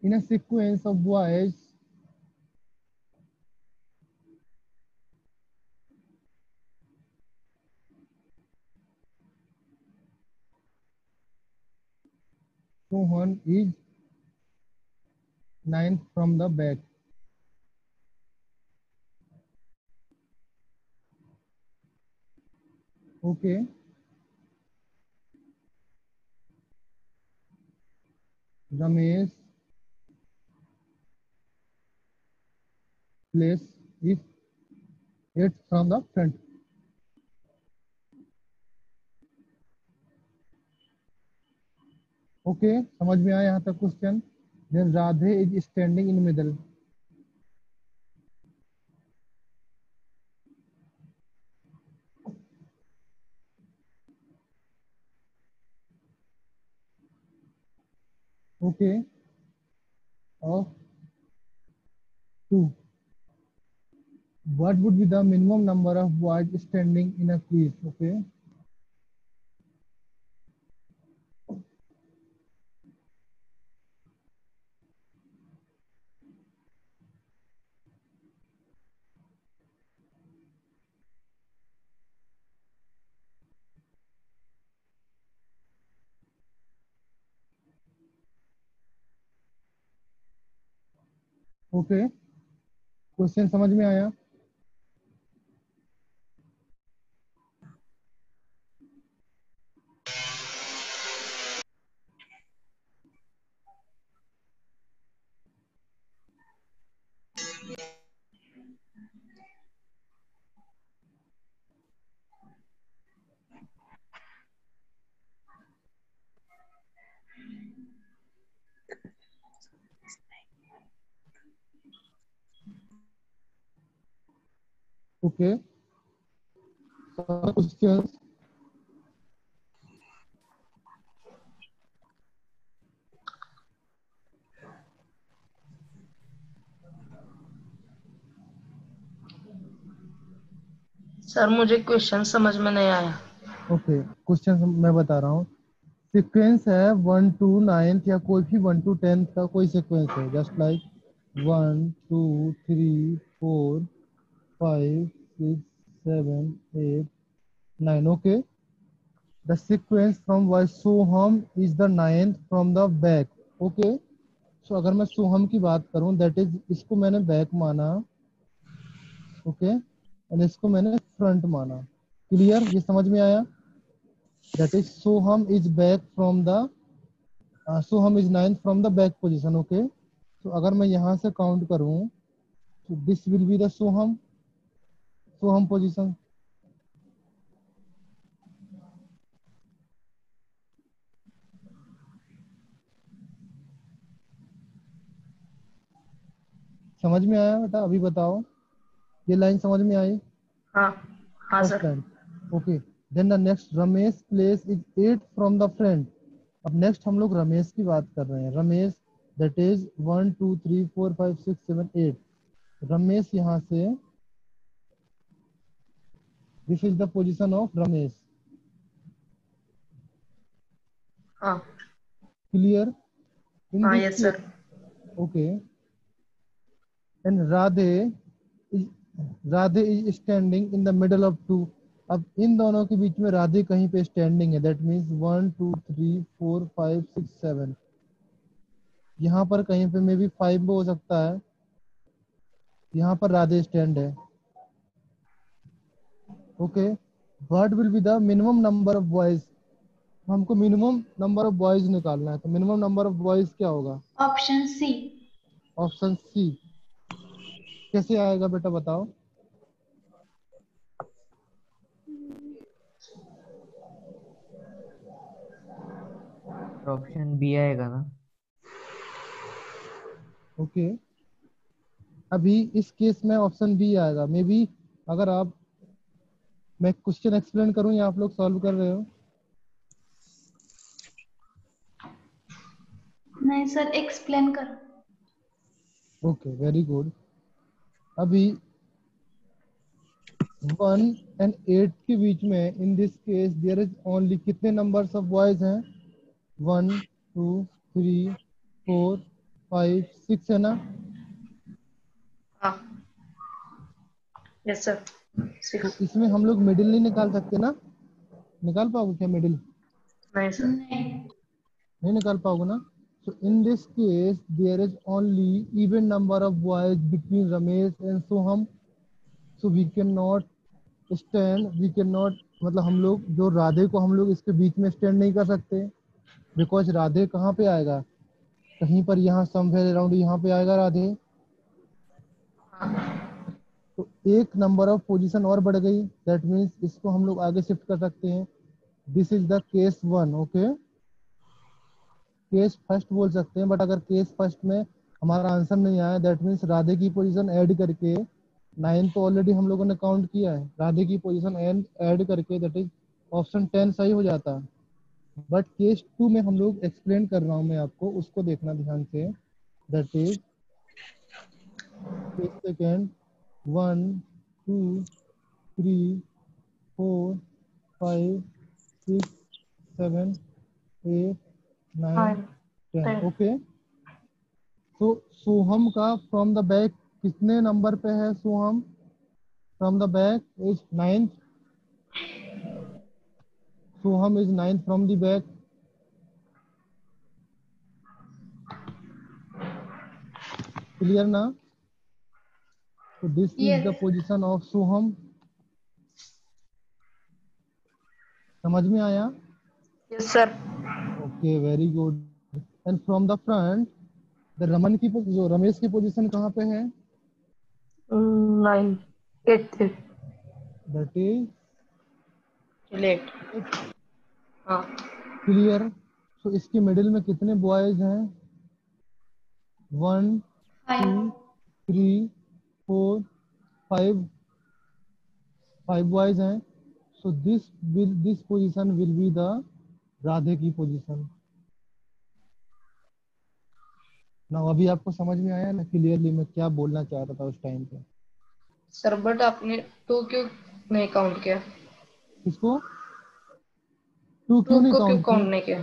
in a sequence of boys Sohan is 9th from the back. Okay, Ramesh place is 8 from the front. Okay, समझ में आया यहाँ तक question? Then Radhe is standing in middle. Okay, of 2. What would be the minimum number of boys standing in a quiz? Okay. Okay, question समझ में आया? Okay, question. Sir मुझे question समझ में नहीं आया। ओके, क्वेश्चन मैं बता रहा हूँ. सीक्वेंस है 1 to 9 या कोई भी 1 to 10 का कोई सीक्वेंस है, just like 1 2 3 4 5 6 7 8 9. Okay, the sequence from Y Soham is the 9th from the back. Okay, so अगर मैं सोहम की बात करूं, दैट इज, इसको मैंने बैक माना. ओके, एंड इसको मैंने फ्रंट माना. क्लियर? ये समझ में आया? That is Soham is back from the Soham is 9th from the back position. Okay, तो अगर मैं यहाँ से काउंट करूं, तो this will be the Soham position. समझ में आया बेटा? अभी बताओ, ये लाइन समझ में आई? हाँ हाँ first sir. Line. Okay, then the next, Ramesh place is 8 from the front. अब नेक्स्ट हम लोग रमेश की बात कर रहे हैं. Ramesh, that is 1 2 3 4 5 6 7 8. रमेश यहाँ से, this is the position of Ramesh. हाँ क्लियर? इन हाँ this yes case. Sir. Okay, and Radhe is standing in the middle of 2. अब इन दोनों के बीच में राधे कहीं पे स्टैंडिंग है. That means 1 2 3 4 5 6 7. यहाँ पर कहीं पे मे बी 5 भी हो सकता है. यहाँ पर राधे स्टैंड है. Okay, what will be the minimum number of boys? हमको मिनिमम नंबर ऑफ बॉयज निकालना है, तो मिनिमम नंबर ऑफ बॉयज क्या होगा? Option C. Option C. कैसे आएगा बेटा, बताओ? ऑप्शन बी आएगा ना? ओके, अभी इस केस में ऑप्शन बी आएगा. मे बी अगर आप, मैं क्वेश्चन एक्सप्लेन करूं या आप लोग सॉल्व कर रहे हो? नहीं सर, एक्सप्लेन करो। Okay, very good. अभी 1 एंड 8 के बीच में, in this case there is only कितने नंबर्स ऑफ बॉयज हैं? 1 2 3 4 5 6 है ना? हाँ यस सर। तो 6। इसमें हम लोग मिडिल नहीं निकाल सकते ना? निकाल पाओगे क्या मिडिल? नहीं सर। नहीं। नहीं निकाल पाओगे ना? So in this case there is only even number of boys between Ramesh and Soham. So we cannot मतलब हम लोग जो राधे को हम लोग इसके बीच में स्टैंड नहीं कर सकते, बिकॉज राधे कहाँ पे आएगा? कहीं पर यहाँ समवेयर अराउंड यहाँ पे आएगा राधे। तो एक नंबर ऑफ पोजीशन और बढ़ गई, दैट मीन्स इसको हम लोग आगे शिफ्ट कर सकते हैं। This is the case 1, okay. Case first बोल सकते हैं, बट अगर केस फर्स्ट में हमारा आंसर नहीं आया, दैट मीन्स राधे की पोजीशन ऐड करके 9 तो ऑलरेडी हम लोगों ने काउंट किया है, राधे की पोजीशन ऐड करके दैट इज ऑप्शन 10 सही हो जाता है। बट केस 2 में हम लोग एक्सप्लेन कर रहा हूं मैं आपको, उसको देखना ध्यान से। That is case second 1 2 3 4 5 6 7 8 9 10, okay. तो सोहम का फ्रॉम द बैक कितने नंबर पे है? Soham from the back is 9th। Soham is 9th from the back. Clear ना? तो this is the Yes. Position of Soham. समझ में आया? Yes, sir. Okay, very good. And from the front the Raman की जो रमेश की पोजीशन कहाँ पे है? 9, 8, दैट इज late. हाँ, क्लियर। तो इसके मिडिल में कितने बॉयज हैं? 1 2 5. 3 4 5, 5 बॉयज हैं। So this position will be the Radhe की पोजीशन। ना अभी आपको समझ में आया ना क्लियरली मैं क्या बोलना चाह रहा था उस टाइम पे? सर बट आपने 2 क्यों नहीं काउंट किया? किसको 2 क्यों 2 नहीं को क्यों काउंट किया? काउंट नहीं किया?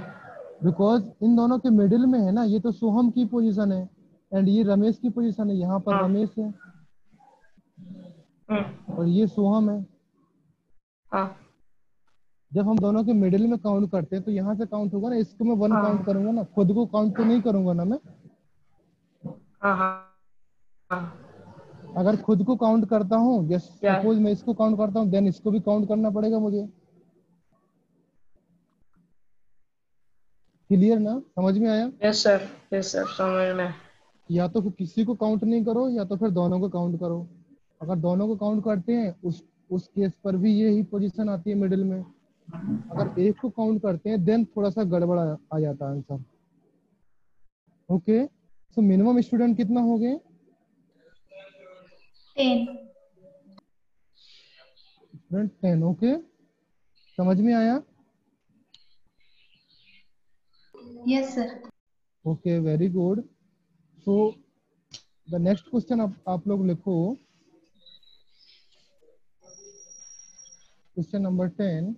बिकॉज इन दोनों के मिडिल में है ना, ये तो सोहम की पोजीशन है एंड ये रमेश की पोजीशन है। यहाँ पर हाँ। रमेश है हम्म। और ये सोहम है। हाँ। जब हम दोनों के मिडिल में काउंट करते हैं तो यहाँ से काउंट होगा ना, इसको मैं 1 काउंट हाँ। करूंगा ना, खुद को काउंट तो नहीं करूंगा ना मैं। हाँ। हाँ। हाँ। अगर खुद को काउंट करता हूँ, जैसे क्या? सपोज मैं इसको काउंट करता हूँ, देन इसको भी काउंट करना पड़ेगा मुझे। क्लियर ना? समझ में आया? यस सर, यस सर, समझ में। या तो फिर किसी को काउंट नहीं करो या तो फिर दोनों को काउंट करो। अगर दोनों को काउंट करते हैं उस केस पर भी यही पोजीशन आती है मिडिल में। अगर एक को काउंट करते हैं देन थोड़ा सा गड़बड़ आ जाता है answer. Okay, so minimum student कितना हो गए? 10. Student 10, okay. समझ में आया? Yes, sir. Okay, very good. So the next question आप लोग लिखो। Question number 10,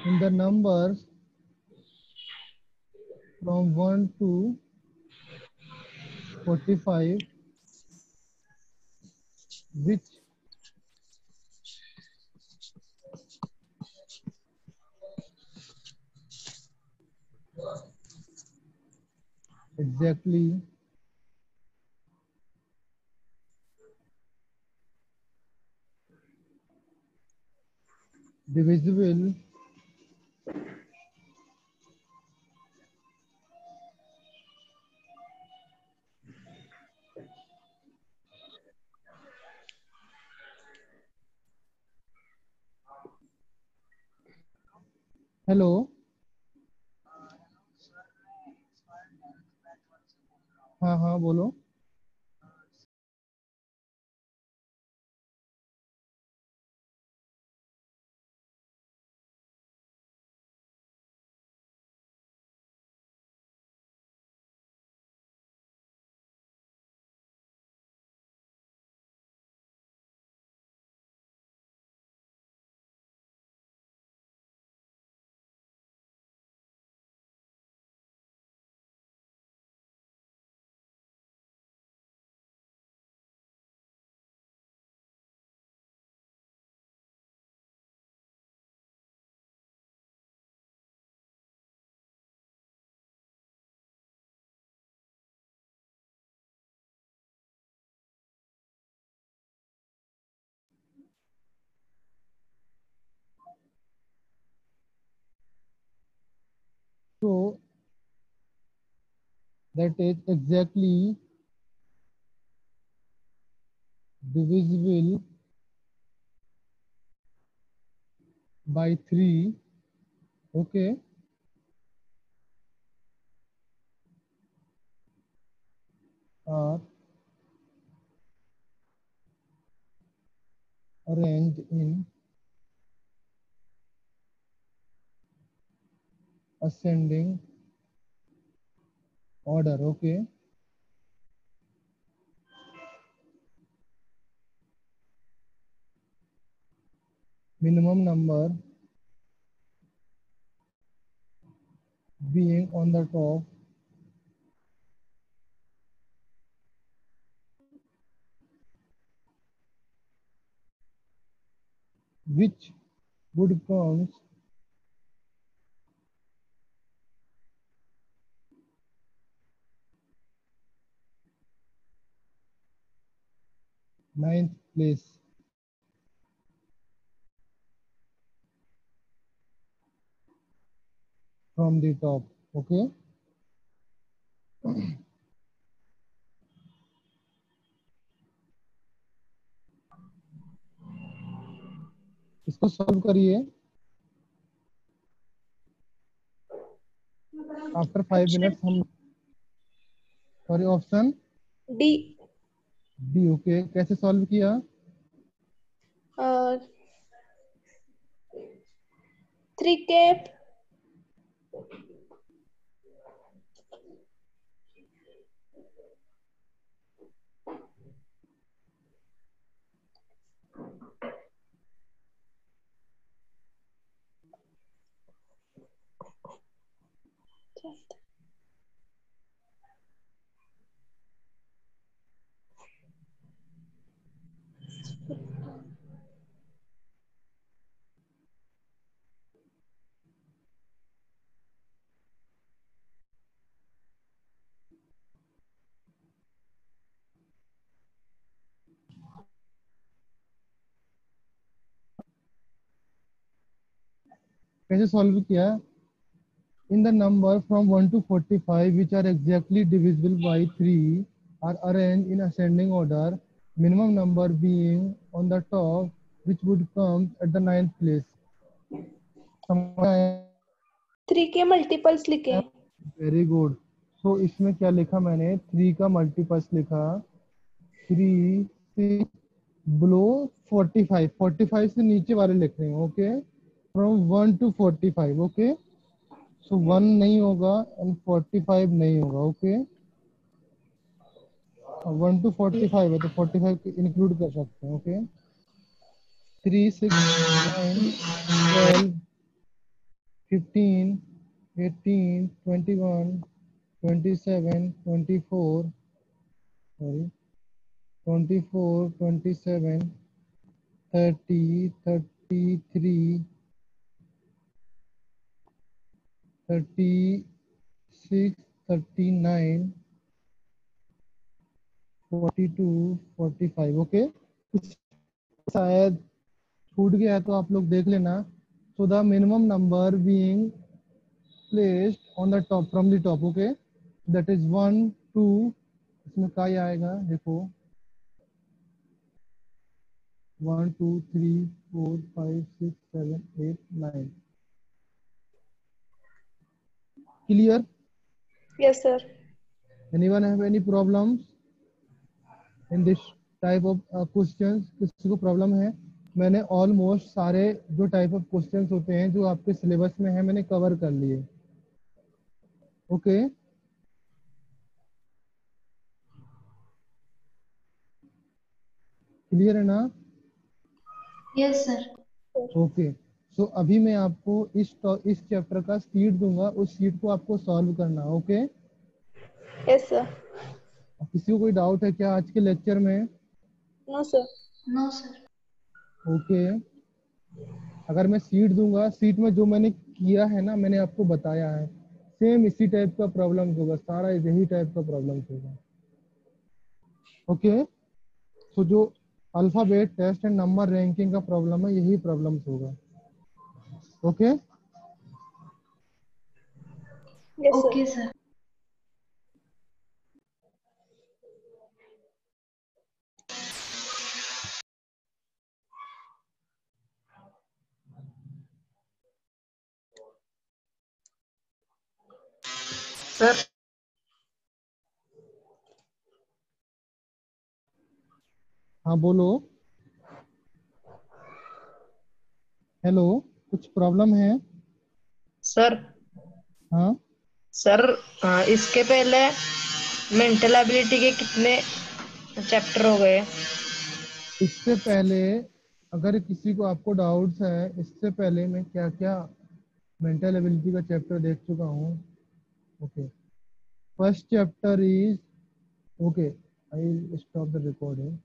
in the numbers from 1 to 45 which exactly divisible hello? हाँ हाँ बोलो। that is exactly divisible by 3, okay, are arranged in ascending order, okay. Minimum number being on the top, which would count ninth place from the top, okay. इसको solve करिए. After 5 Option minutes हम, sorry, option D. D, okay. कैसे solve किया? Uh, 3 cap. कैसे solve किया? In the number from 1 to 45, which are exactly divisible by 3, are arranged in ascending order, minimum number being on the top, which would come at the ninth place. समझ आया? 3 के multiples लिखे. Very good. सो इसमें क्या लिखा मैंने? 3 का multiples लिखा. 3 6 बिलो 45, 45 से नीचे वाले लिख रहे हैं, okay. From 1 to 45, okay. So 1 नहीं होगा एंड 45 नहीं होगा, ओके. 1 to 45 है तो 45 इंक्लूड कर सकते हैं, ओके. 3 6 9 12 15 18 21 27 24, sorry, 24 27 30 33 36 39 42 45, okay. शायद छूट गया है तो आप लोग देख लेना. So the minimum number being placed on the top from the top, okay, that is 1 2. इसमें क्या ही आएगा देखो? 1 2 3 4 5 6 7 8 9. Clear? Yes, sir. Anyone have any problems in this type of questions? किसी को प्रॉब्लम है? मैंने ऑलमोस्ट सारे जो टाइप ऑफ क्वेश्चंस होते हैं जो आपके सिलेबस में है मैंने कवर कर लिए, ओके. क्लियर है ना? Yes, sir. ओके. सो अभी मैं आपको इस चैप्टर का शीट दूंगा, उस शीट को आपको सॉल्व करना, ओके. Yes, sir. किसी को कोई डाउट है क्या आज के लेक्चर में? No, sir. No, sir. Okay. अगर मैं शीट दूंगा, शीट में जो मैंने किया है ना, मैंने आपको बताया है, सेम इसी टाइप का प्रॉब्लम होगा, सारा यही टाइप का प्रॉब्लम होगा, ओके. सो जो alphabet test and number ranking का प्रॉब्लम है, यही प्रॉब्लम होगा, okay. Yes, sir. Okay, sir. Sir हाँ बोलो। हेलो, कुछ प्रॉब्लम है? सर हाँ, सर इसके पहले मेंटल एबिलिटी के कितने चैप्टर हो गए? इससे पहले अगर किसी को आपको डाउट्स है, इससे पहले मैं क्या क्या मेंटल एबिलिटी का चैप्टर देख चुका हूँ। Okay, first chapter is, okay, I stop the recording.